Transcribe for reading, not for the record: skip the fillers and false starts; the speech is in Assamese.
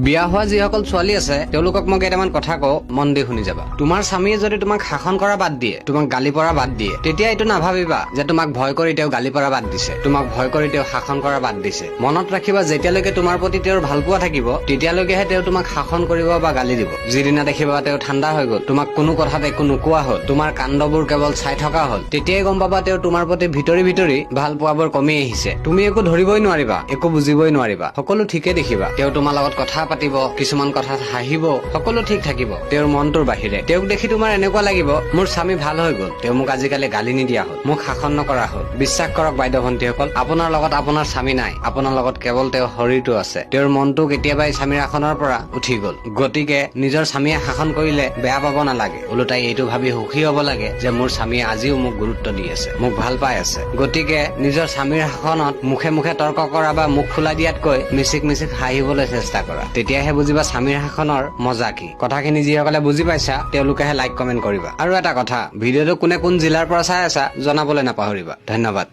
বিয়া হোৱা যিসকল ছোৱালী আছে তেওঁলোকক মই কেইটামান কথা কওঁ, মন দি শুনি যাবা। তোমাৰ স্বামীয়ে যদি তোমাক শাসন কৰা বাদ দিয়ে, তোমাক গালি পৰা বাদ দিয়ে, তেতিয়া এইটো নাভাবিবা যে তোমাক ভয় কৰি তেওঁ গালি পৰা বাদ দিছে, তোমাক ভয় কৰি তেওঁ শাসন কৰা বাদ দিছে। মনত ৰাখিবা, যেতিয়ালৈকে তোমাৰ প্ৰতি তেওঁৰ ভালপোৱা থাকিব তেতিয়ালৈকেহে তেওঁ তোমাক শাসন কৰিব বা গালি দিব। যিদিনা দেখিবা তেওঁ ঠাণ্ডা হৈ গ'ল, তোমাক কোনো কথাত একো নোকোৱা হ'ল, তোমাৰ কাণ্ডবোৰ কেৱল চাই থকা হ'ল, তেতিয়াই গম পাবা তেওঁ তোমাৰ প্ৰতি ভিতৰি ভিতৰি ভাল পোৱাবোৰ কমি আহিছে। তুমি একো ধৰিবই নোৱাৰিবা, একো বুজিবই নোৱাৰিবা, সকলো ঠিকে দেখিবা। তেওঁ তোমাৰ লগত কথা পাতিব, কিছুমান কথাত হাঁহিব, সকলো ঠিক থাকিব তেওঁৰ মনটোৰ বাহিৰে। তেওঁক দেখি তোমাৰ এনেকুৱা লাগিব, মোৰ স্বামী ভাল হৈ গ'ল, তেওঁ মোক আজিকালি গালি নিদিয়া হ'ল, মোক শাসন নকৰা হ'ল। বিশ্বাস কৰক বাইদেউ ভণ্টিসকল, আপোনাৰ লগত আপোনাৰ স্বামী নাই, আপোনাৰ লগত কেৱল তেওঁৰ শৰীৰটো আছে। তেওঁৰ মনটো কেতিয়াবাই স্বামীৰ আসনৰ পৰা উঠি গ'ল। গতিকে নিজৰ স্বামীয়ে শাসন কৰিলে বেয়া পাব নালাগে, ওলোটাই এইটো ভাবি সুখী হ'ব লাগে যে মোৰ স্বামীয়ে আজিও মোক গুৰুত্ব দি আছে, মোক ভাল পাই আছে। গতিকে নিজৰ স্বামীৰ শাসনত মুখে মুখে তৰ্ক কৰা বা মুখ খোলা দিয়াতকৈ মিচিক মিচিক হাঁহিবলৈ চেষ্টা কৰা, তেতিয়াহে বুজিবা স্বামীৰ শাসনৰ মজা কি। কথাখিনি যিসকলে বুজি পাইছা তেওঁলোকেহে লাইক কমেন্ট কৰিবা। আৰু এটা কথা, ভিডিঅ'টো কোনে কোন জিলাৰ পৰা চাই আছা জনাবলৈ নাপাহৰিবা। ধন্যবাদ।